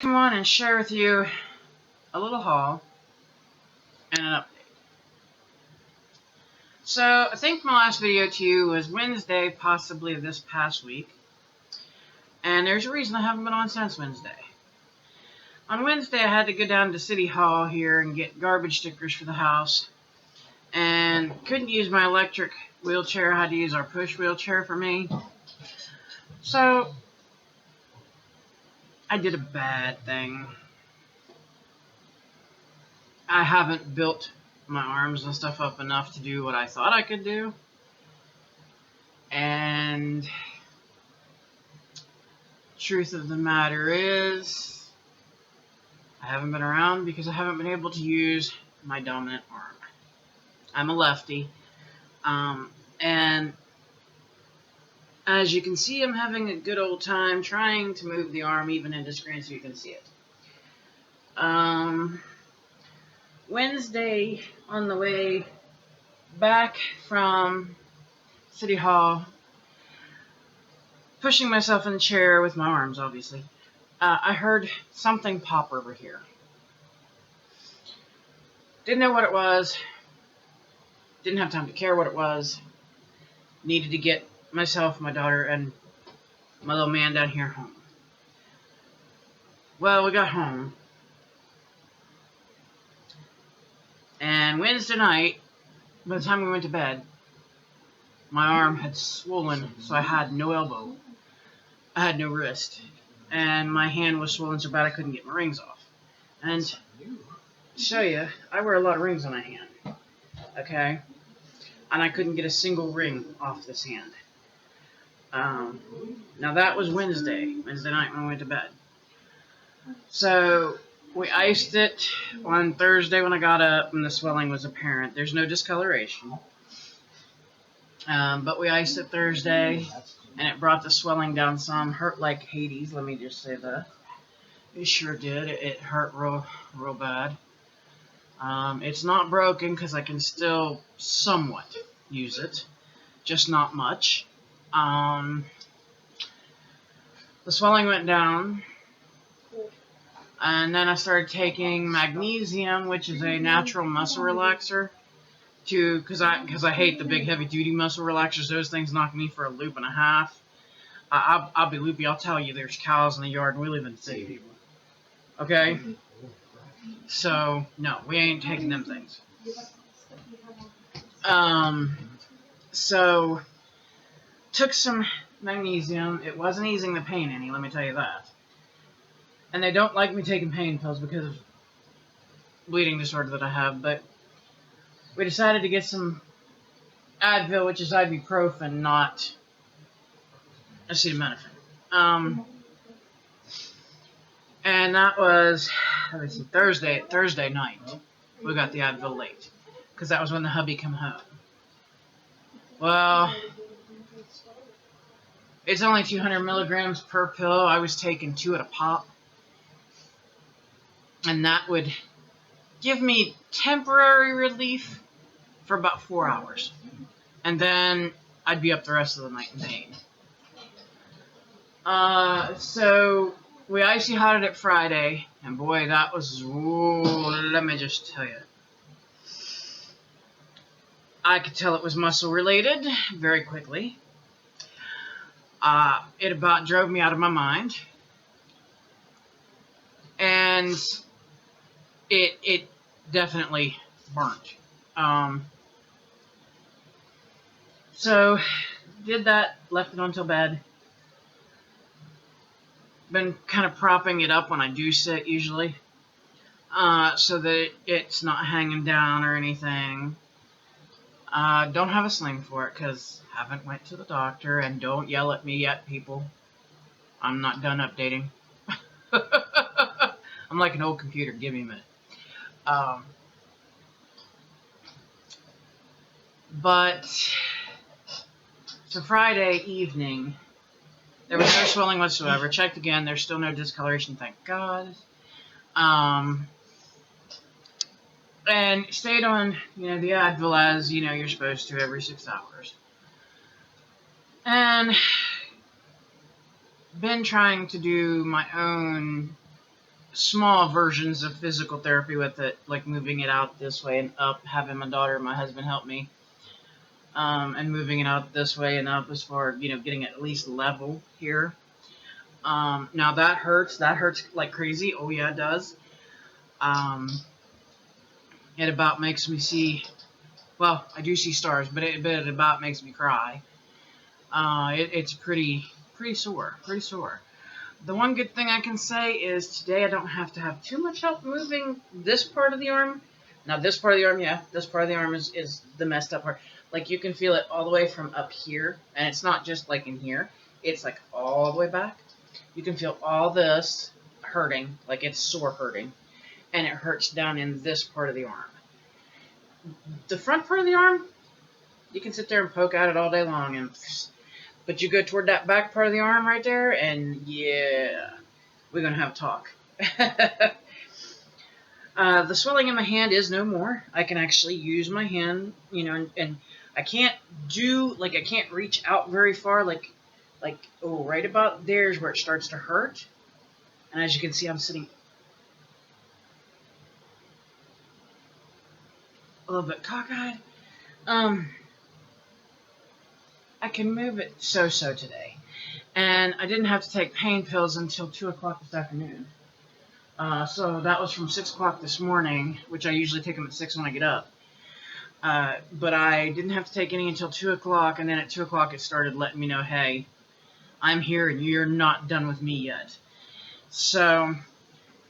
Come on and share with you a little haul and an update. So I think my last video to you was Wednesday, possibly this past week, and there's a reason I haven't been on since Wednesday. On Wednesday I had to go down to City Hall here and get garbage stickers for the house, and couldn't use my electric wheelchair. I had to use our push wheelchair for me. So I did a bad thing. I haven't built my arms and stuff up enough to do what I thought I could do. And truth of the matter is, I haven't been around because I haven't been able to use my dominant arm. I'm a lefty. And as you can see, I'm having a good old time trying to move the arm even into screen so you can see it. Wednesday, on the way back from City Hall, pushing myself in the chair with my arms, obviously, I heard something pop over here. Didn't know what it was. Didn't have time to care what it was. Needed to get myself, my daughter, and my little man down here home. Well, we got home. And Wednesday night, by the time we went to bed, my arm had swollen, so I had no elbow. I had no wrist. And my hand was swollen so bad I couldn't get my rings off. And to show you, I wear a lot of rings on my hand. Okay? And I couldn't get a single ring off this hand. Now that was Wednesday night when I went to bed. So we iced it on Thursday when I got up and the swelling was apparent. There's no discoloration. But we iced it Thursday and it brought the swelling down some. Hurt like Hades, let me just say that. It sure did. It hurt real bad. It's not broken because I can still somewhat use it, just not much. The swelling went down, and then I started taking magnesium, which is a natural muscle relaxer, because I hate the big heavy duty muscle relaxers. Those things knock me for a loop and a half. I'll be loopy. I'll tell you, there's cows in the yard, and we live in the city, people. Okay? So, no, we ain't taking them things. So, took some magnesium. It wasn't easing the pain any, let me tell you that. And they don't like me taking pain pills because of bleeding disorder that I have, but we decided to get some Advil, which is ibuprofen, not acetaminophen. And that was, let me see, Thursday night. We got the Advil late, because that was when the hubby come home. Well, it's only 200 milligrams per pill. I was taking 2 at a pop. And that would give me temporary relief for about 4 hours. And then I'd be up the rest of the night in pain. So we icy hotted it Friday, and boy, that was, let me just tell you. I could tell it was muscle related very quickly. It about drove me out of my mind. And it definitely burnt. So did that, left it until bed. Been kind of propping it up when I do sit usually, so that it's not hanging down or anything. Don't have a sling for it because haven't went to the doctor, and don't yell at me yet, people. I'm not done updating. I'm like an old computer. Give me a minute. But so Friday evening, there was no swelling whatsoever. Checked again. There's still no discoloration, thank God. And stayed on, the Advil as, you're supposed to every 6 hours. And been trying to do my own small versions of physical therapy with it, like moving it out this way and up, having my daughter and my husband help me, and moving it out this way and up as far, getting it at least level here. Now that hurts like crazy. Oh yeah, it does. Um, it about makes me see, well, I do see stars, but it about makes me cry. It's pretty sore, pretty sore. The one good thing I can say is today I don't have to have too much help moving this part of the arm. Now this part of the arm, yeah, this part of the arm is the messed up part. Like you can feel it all the way from up here, and it's not just like in here. It's like all the way back. You can feel all this hurting, like it's sore hurting, and it hurts down in this part of the arm. The front part of the arm, you can sit there and poke at it all day long, but you go toward that back part of the arm right there, and yeah, we're gonna have a talk. The swelling in my hand is no more. I can actually use my hand, and I can't I can't reach out very far, right about there is where it starts to hurt. And as you can see, I'm sitting a little bit cockeyed. I can move it so today. And I didn't have to take pain pills until 2 o'clock this afternoon. So that was from 6 o'clock this morning, which I usually take them at 6 when I get up. But I didn't have to take any until 2 o'clock, and then at 2 o'clock it started letting me know, hey, I'm here and you're not done with me yet. So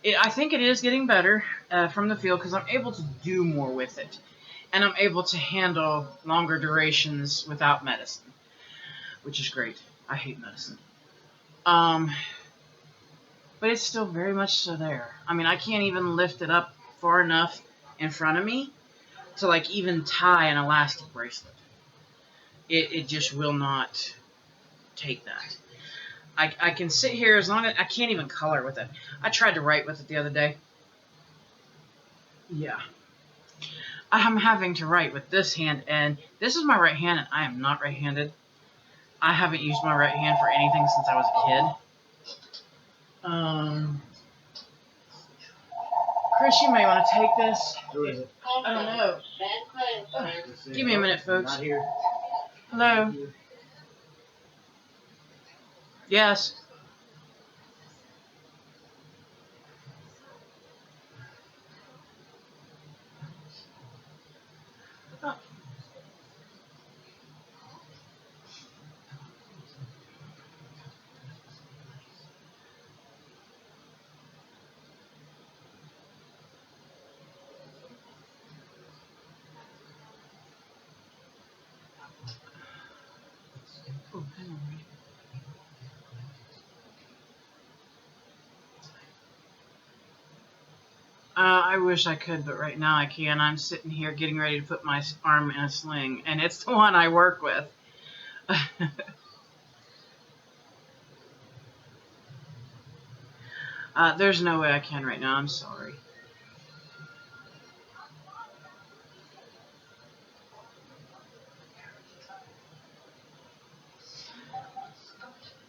I think it is getting better from the field because I'm able to do more with it. And I'm able to handle longer durations without medicine, which is great. I hate medicine. But it's still very much so there. I mean, I can't even lift it up far enough in front of me to like even tie an elastic bracelet. It just will not take that. I can sit here as long as I can't even color with it. I tried to write with it the other day. Yeah. I'm having to write with this hand, and this is my right hand, and I am not right-handed. I haven't used my right hand for anything since I was a kid. Chris, you may want to take this. Who is it? I don't know. Give me a minute, folks. Not here. Hello? Yes. Oh. Oh, hang on. I wish I could, but right now I can't. I'm sitting here getting ready to put my arm in a sling, and it's the one I work with. There's no way I can right now. I'm sorry.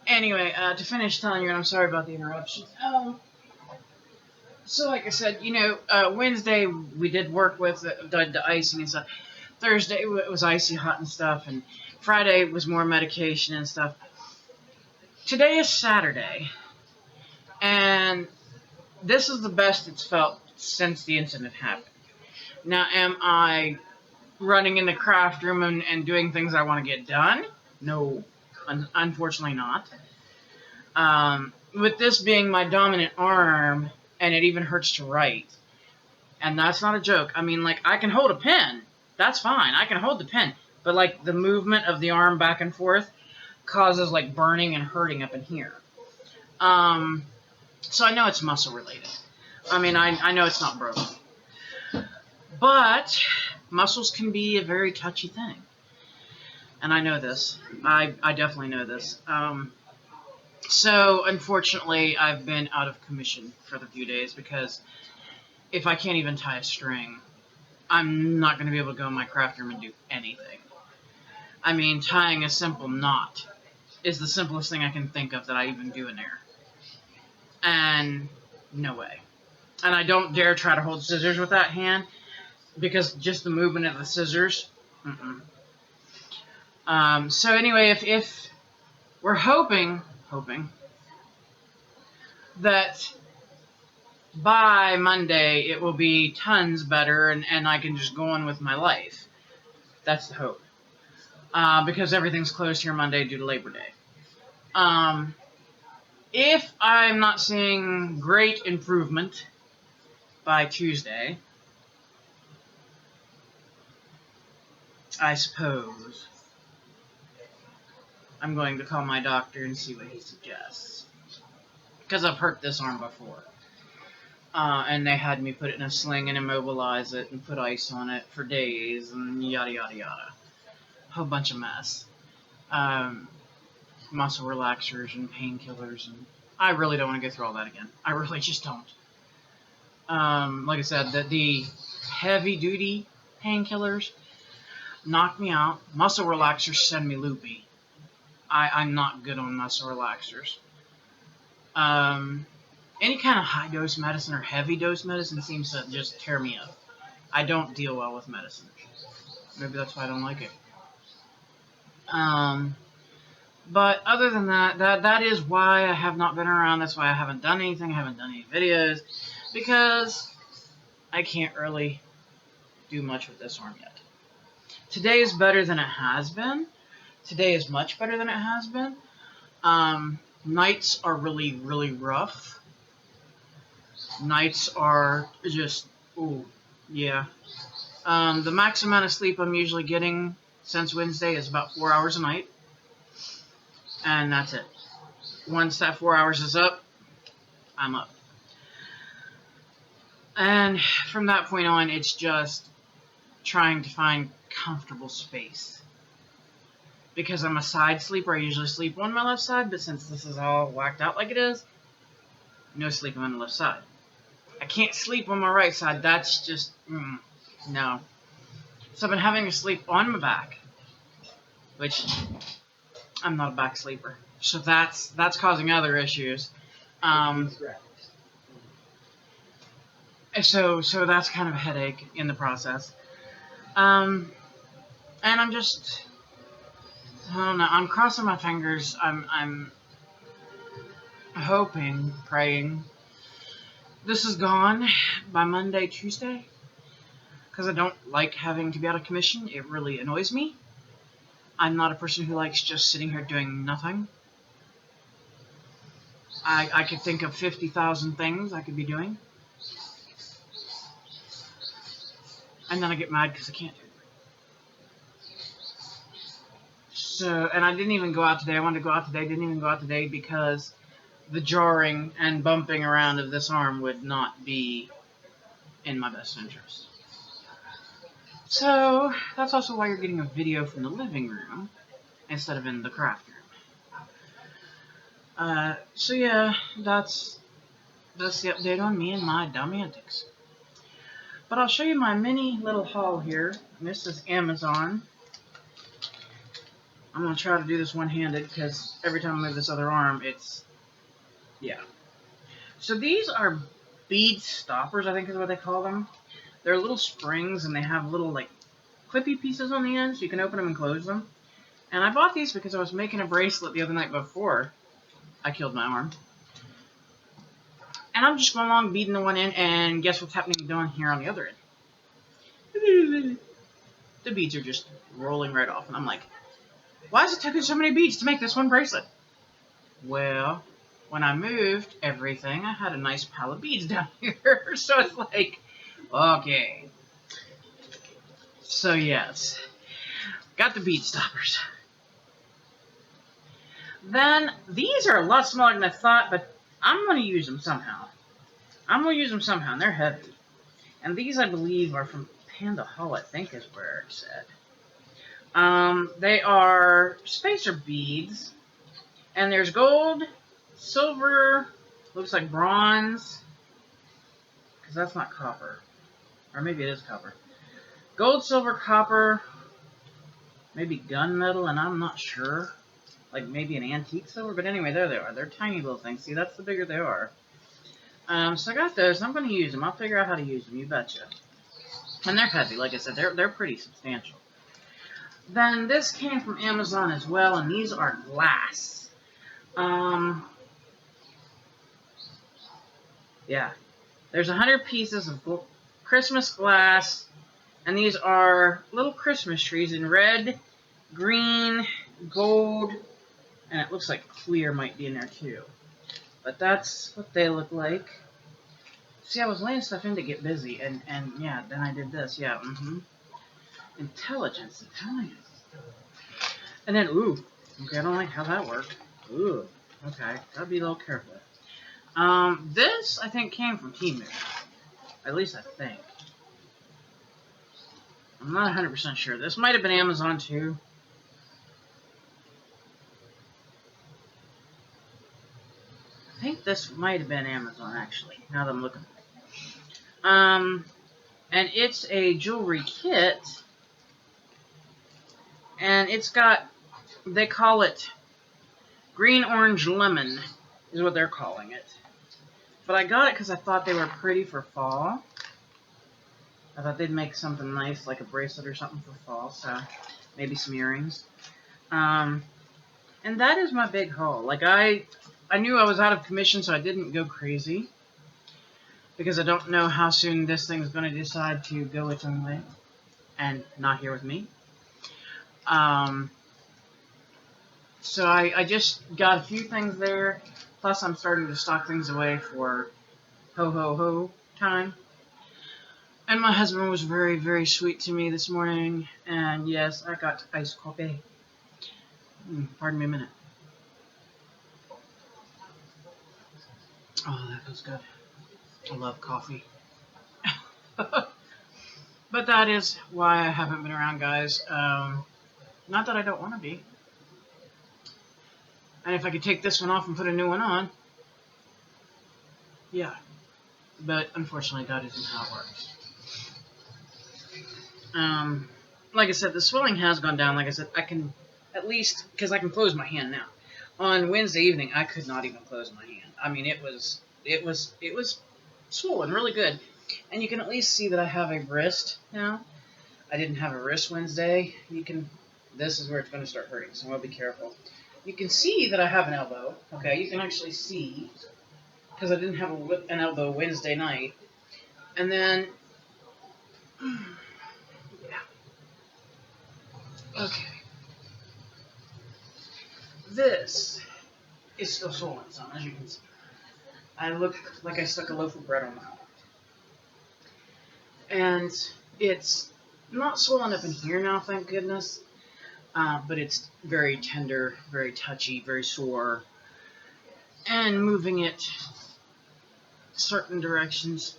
Anyway, to finish telling you, and I'm sorry about the interruption. So like I said, Wednesday we did work with the icing and stuff. Thursday it was icy hot and stuff, and Friday was more medication and stuff. Today is Saturday, and this is the best it's felt since the incident happened. Now, am I running in the craft room and doing things I want to get done? No, unfortunately not. With this being my dominant arm, and it even hurts to write, and that's not a joke. I mean, like, I can hold a pen. That's fine. I can hold the pen. But, like, the movement of the arm back and forth causes, like, burning and hurting up in here. So I know it's muscle related. I mean, I know it's not broken. But muscles can be a very touchy thing. And I know this. I definitely know this. So, unfortunately, I've been out of commission for the few days because if I can't even tie a string, I'm not going to be able to go in my craft room and do anything. I mean, tying a simple knot is the simplest thing I can think of that I even do in there. And no way. And I don't dare try to hold scissors with that hand, because just the movement of the scissors. So anyway, if we're hoping that by Monday it will be tons better and I can just go on with my life. That's the hope. Because everything's closed here Monday due to Labor Day. If I'm not seeing great improvement by Tuesday, I suppose I'm going to call my doctor and see what he suggests. Because I've hurt this arm before. And they had me put it in a sling and immobilize it and put ice on it for days and yada yada yada. A whole bunch of mess. Muscle relaxers and painkillers, and I really don't want to go through all that again. I really just don't. Like I said, the heavy duty painkillers knock me out. Muscle relaxers send me loopy. I'm not good on muscle relaxers. Any kind of high dose medicine or heavy dose medicine seems to just tear me up. I don't deal well with medicine. Maybe that's why I don't like it. But other than that is why I have not been around. That's why I haven't done anything. I haven't done any videos. Because I can't really do much with this arm yet. Today is better than it has been. Today is much better than it has been. Nights are really, really rough. Nights are just, ooh, yeah. The max amount of sleep I'm usually getting since Wednesday is about 4 hours a night. And that's it. Once that 4 hours is up, I'm up. And from that point on, it's just trying to find comfortable space. Because I'm a side sleeper, I usually sleep on my left side, but since this is all whacked out like it is, no sleeping on the left side. I can't sleep on my right side, that's just, no. So I've been having to sleep on my back, which I'm not a back sleeper. So that's causing other issues. So that's kind of a headache in the process. And I'm just, I don't know, I'm crossing my fingers. I'm hoping, praying this is gone by Monday, Tuesday. Because I don't like having to be out of commission. It really annoys me. I'm not a person who likes just sitting here doing nothing. I could think of 50,000 things I could be doing. And then I get mad because I can't do it. So, and I didn't even go out today. I wanted to go out today. Didn't even go out today because the jarring and bumping around of this arm would not be in my best interest. So, that's also why you're getting a video from the living room instead of in the craft room. So yeah, that's the update on me and my dumb antics. But I'll show you my mini little haul here. This is Amazon. I'm going to try to do this one-handed because every time I move this other arm, yeah. So these are bead stoppers, I think is what they call them. They're little springs and they have little like clippy pieces on the end so you can open them and close them. And I bought these because I was making a bracelet the other night before I killed my arm. And I'm just going along beading the one end, and guess what's happening down here on the other end? The beads are just rolling right off, and I'm like, why is it taking so many beads to make this one bracelet? Well, when I moved everything, I had a nice pile of beads down here, so it's like, okay. So yes, got the bead stoppers. Then, these are a lot smaller than I thought, but I'm going to use them somehow. And they're heavy. And these, I believe, are from Panda Hall, I think is where it said. They are spacer beads. And there's gold, silver, looks like bronze. Because that's not copper. Or maybe it is copper. Gold, silver, copper, maybe gunmetal, and I'm not sure. Like maybe an antique silver, but anyway, there they are. They're tiny little things. See, that's the bigger they are. So I got those. I'm going to use them. I'll figure out how to use them. You betcha. And they're heavy. Like I said, they're pretty substantial. Then this came from Amazon as well, and these are glass. Yeah. There's 100 pieces of Christmas glass, and these are little Christmas trees in red, green, gold, and it looks like clear might be in there too. But that's what they look like. See, I was laying stuff in to get busy, and yeah, then I did this. Yeah, Intelligence. And then, ooh, okay, I don't like how that worked. Ooh, okay, gotta be a little careful. This, I think, came from Temu. At least I think. I'm not 100% sure. This might have been Amazon too. I think this might have been Amazon, actually, now that I'm looking. And it's a jewelry kit. And it's got, they call it green, orange, lemon, is what they're calling it. But I got it because I thought they were pretty for fall. I thought they'd make something nice, like a bracelet or something for fall, so maybe some earrings. And that is my big haul. Like, I knew I was out of commission, so I didn't go crazy. Because I don't know how soon this thing's going to decide to go its own way and not here with me. So I just got a few things there. Plus, I'm starting to stock things away for ho-ho-ho time. And my husband was very, very sweet to me this morning. And yes, I got iced coffee. Pardon me a minute. Oh, that feels good. I love coffee. But that is why I haven't been around, guys. Not that I don't want to be. And if I could take this one off and put a new one on, yeah. But unfortunately, that isn't how it works. Like I said, the swelling has gone down. Like I said, I can at least, because I can close my hand now. On Wednesday evening, I could not even close my hand. I mean, it was swollen really good. And you can at least see that I have a wrist now. I didn't have a wrist Wednesday. This is where it's going to start hurting, so I'll be careful. You can see that I have an elbow. Okay, you can actually see, because I didn't have an elbow Wednesday night. And then, yeah. Okay. This is still swollen some, as you can see. I look like I stuck a loaf of bread on my arm. And it's not swollen up in here now, thank goodness. But it's very tender, very touchy, very sore. And moving it certain directions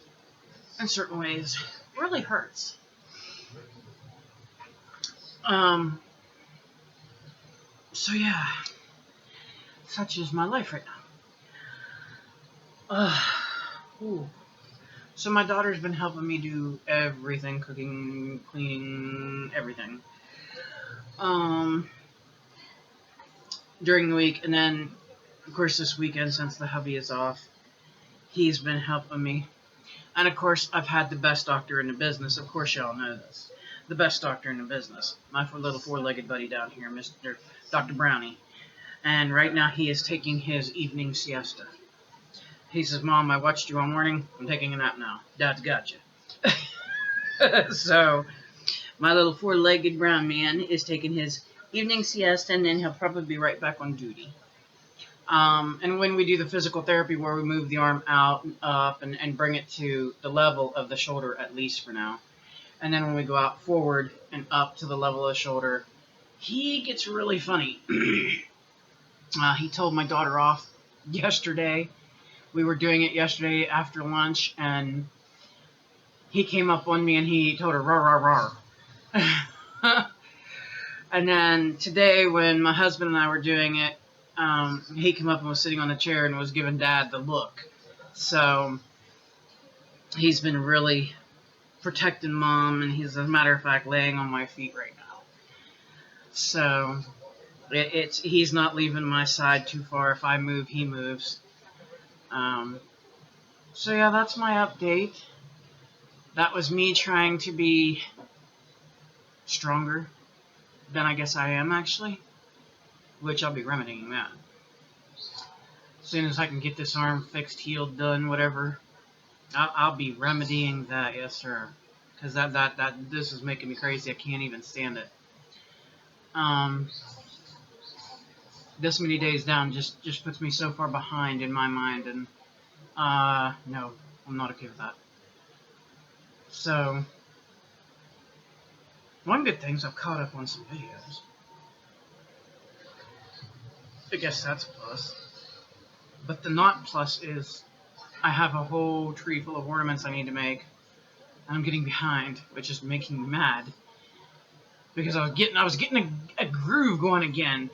in certain ways really hurts. So yeah, such is my life right now. So my daughter's been helping me do everything, cooking, cleaning, everything. During the week, and then, of course, this weekend, since the hubby is off, he's been helping me. And, of course, I've had the best doctor in the business. Of course, y'all know this. The best doctor in the business. My little four-legged buddy down here, Mr. Dr. Brownie. And right now, he is taking his evening siesta. He says, Mom, I watched you all morning. I'm taking a nap now. Dad's got you. So, my little four-legged brown man is taking his evening siesta, and then he'll probably be right back on duty. And when we do the physical therapy where we move the arm out and up and bring it to the level of the shoulder, at least for now, and then when we go out forward and up to the level of the shoulder, he gets really funny. He told my daughter off yesterday. We were doing it yesterday after lunch, and he came up on me and he told her, "Rawr, rawr, rawr." And then today, when my husband and I were doing it, he came up and was sitting on the chair and was giving Dad the look. So he's been really protecting Mom, and he's, as a matter of fact, laying on my feet right now. So he's not leaving my side too far. If I move, he moves. So yeah, that's my update. That was me trying to be stronger than I guess I am actually, which I'll be remedying that. As soon as I can get this arm fixed, healed, done, whatever, I'll be remedying that, yes sir. Because this is making me crazy. I can't even stand it. This many days down just puts me so far behind in my mind, and no, I'm not okay with that. So, one good thing is I've caught up on some videos. I guess that's a plus. But the not plus is I have a whole tree full of ornaments I need to make, and I'm getting behind, which is making me mad. Because I was getting a groove going again,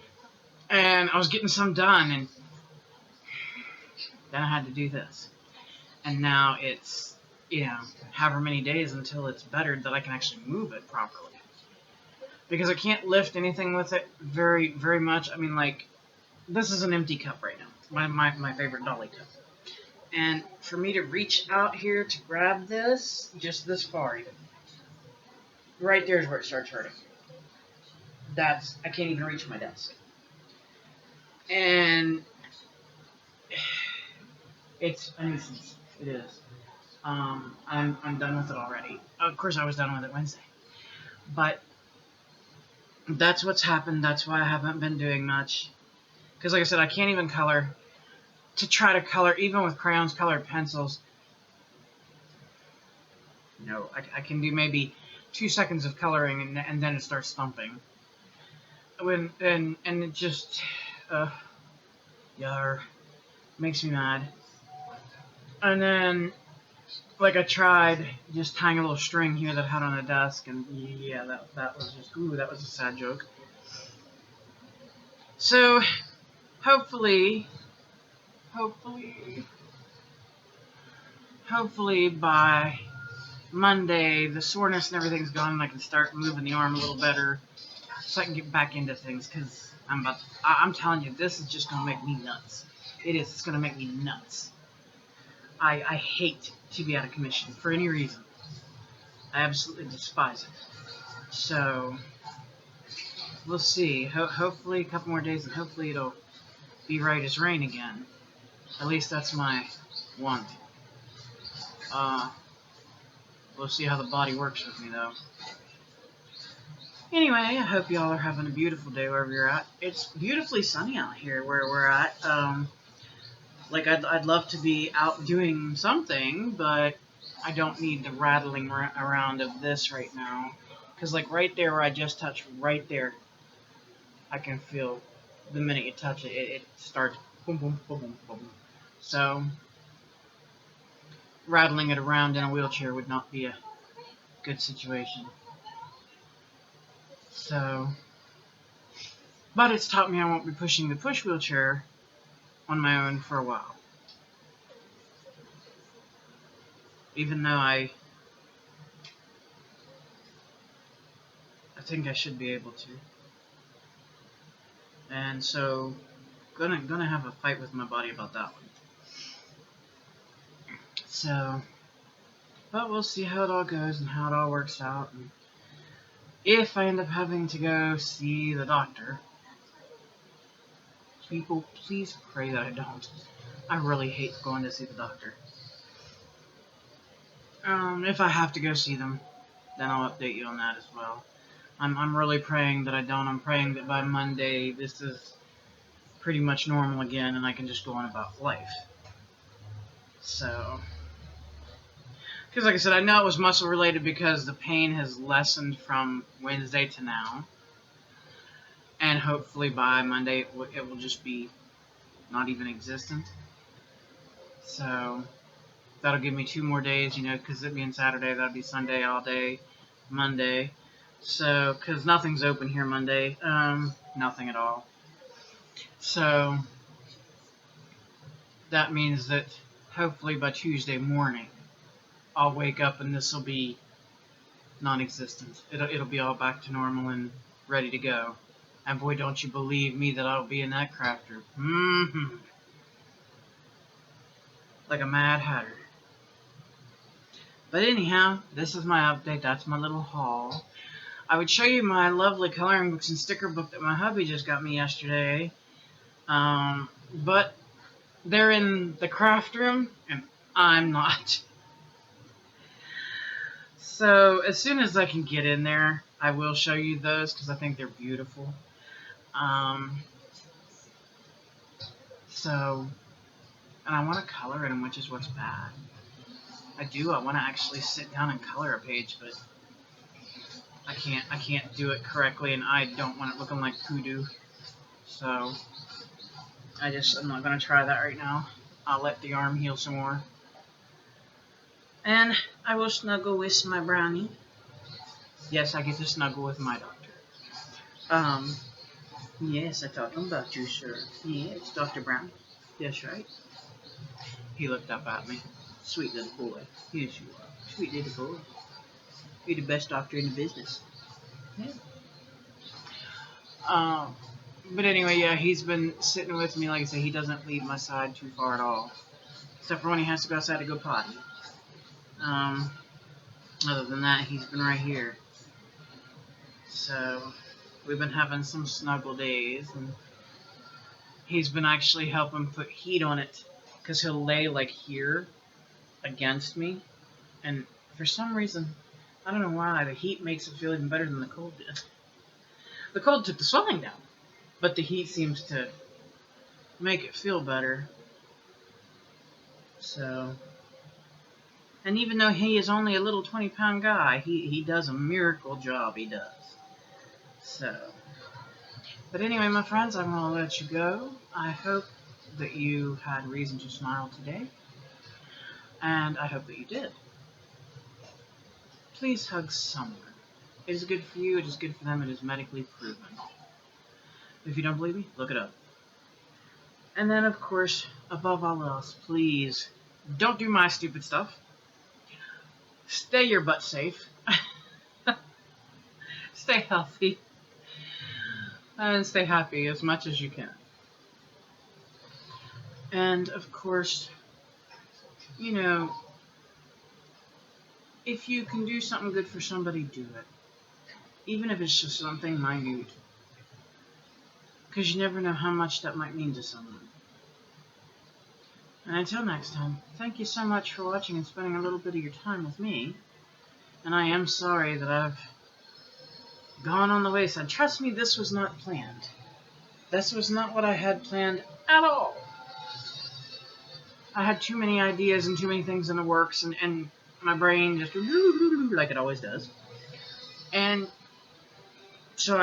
and I was getting some done, and then I had to do this. And now it's, however many days until it's bettered that I can actually move it properly. Because I can't lift anything with it very, very much. I mean, like, this is an empty cup right now. My favorite Dolly cup. And for me to reach out here to grab this, just this far even, right there is where it starts hurting. I can't even reach my desk. And it's a nuisance. It is. I'm done with it already. Of course, I was done with it Wednesday. But that's what's happened. That's why I haven't been doing much. Because, like I said, I can't even color. To try to color, even with crayons, colored pencils, no, I can do maybe 2 seconds of coloring, and then it starts thumping. And it just, makes me mad. And then, like, I tried just tying a little string here that I had on the desk, and yeah, that was just, that was a sad joke. So, hopefully by Monday, the soreness and everything's gone, and I can start moving the arm a little better, so I can get back into things. Because I'm telling you, this is just gonna make me nuts. It is. It's gonna make me nuts. I hate to be out of commission for any reason. I absolutely despise it. So we'll see. Hopefully, a couple more days, and hopefully it'll be right as rain again. At least that's my want. We'll see how the body works with me, though. Anyway, I hope y'all are having a beautiful day wherever you're at. It's beautifully sunny out here where we're at. Like, I'd love to be out doing something, but I don't need the rattling around of this right now. Because, like, right there where I just touched, right there, I can feel the minute you touch it, it starts boom, boom, boom, boom, boom. So, rattling it around in a wheelchair would not be a good situation. So, but it's taught me I won't be pushing the push wheelchair on my own for a while. Even though I think I should be able to. And so, gonna have a fight with my body about that one. So, but we'll see how it all goes and how it all works out. And if I end up having to go see the doctor, people, please pray that I don't. I really hate going to see the doctor. If I have to go see them, then I'll update you on that as well. I'm really praying that I don't. I'm praying that by Monday this is pretty much normal again and I can just go on about life. So, because like I said, I know it was muscle related because the pain has lessened from Wednesday to now. And hopefully by Monday it will just be not even existent. So, that'll give me 2 more days, because it being Saturday, that'll be Sunday all day, Monday. So, because nothing's open here Monday, nothing at all. So, that means that hopefully by Tuesday morning, I'll wake up and this will be non-existent. It'll be all back to normal and ready to go. And boy, don't you believe me that I'll be in that crafter. Like a Mad Hatter. But anyhow, this is my update. That's my little haul. I would show you my lovely coloring books and sticker book that my hubby just got me yesterday. But they're in the craft room, and I'm not. So as soon as I can get in there, I will show you those because I think they're beautiful. And I want to color in them, which is what's bad. I want to actually sit down and color a page, but I can't do it correctly, and I don't want it looking like poodoo. So I'm not gonna try that right now. I'll let the arm heal some more. And I will snuggle with my brownie. Yes, I get to snuggle with my doctor. Yes, I talking about you, sir. Yeah, it's Dr. Brown. That's right. He looked up at me. Sweet little boy. Yes, you are. Sweet little boy. You're the best doctor in the business. Yeah. But anyway, yeah, he's been sitting with me. Like I said, he doesn't leave my side too far at all. Except for when he has to go outside to go potty. Other than that, he's been right here. So, we've been having some snuggle days, and he's been actually helping put heat on it, because he'll lay like here against me, and for some reason, I don't know why, the heat makes it feel even better than the cold did. The cold took the swelling down, but the heat seems to make it feel better. So, and even though he is only a little 20-pound guy, he does a miracle job, he does. So, but anyway, my friends, I'm going to let you go. I hope that you had reason to smile today, and I hope that you did. Please hug someone. It is good for you, it is good for them, it is medically proven. If you don't believe me, look it up. And then, of course, above all else, please don't do my stupid stuff. Stay your butt safe. Stay healthy. And stay happy as much as you can. And, of course, you know, if you can do something good for somebody, do it. Even if it's just something minute. Because you never know how much that might mean to someone. And until next time, thank you so much for watching and spending a little bit of your time with me. And I am sorry that I've gone on the wayside. Trust me, this was not planned. This was not what I had planned at all. I had too many ideas and too many things in the works, and my brain just like it always does. And so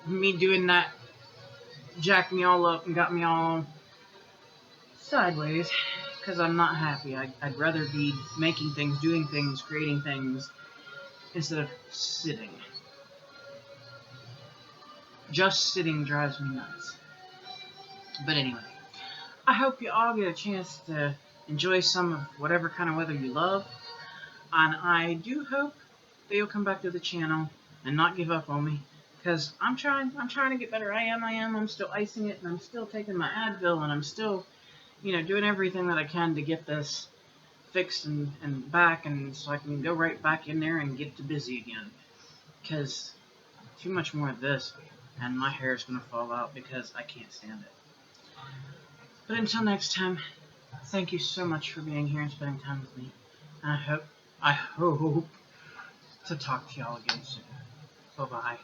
me doing that jacked me all up and got me all sideways, because I'm not happy. I'd rather be making things, doing things, creating things, instead of sitting. Just sitting drives me nuts. But anyway, I hope you all get a chance to enjoy some of whatever kind of weather you love. And I do hope that you'll come back to the channel and not give up on me. Because I'm trying to get better. I am. I'm still icing it, and I'm still taking my Advil, and I'm still, doing everything that I can to get this fixed and back, and so I can go right back in there and get to busy again. Because too much more of this, and my hair is going to fall out because I can't stand it. But until next time, thank you so much for being here and spending time with me. And I hope to talk to y'all again soon. Bye-bye.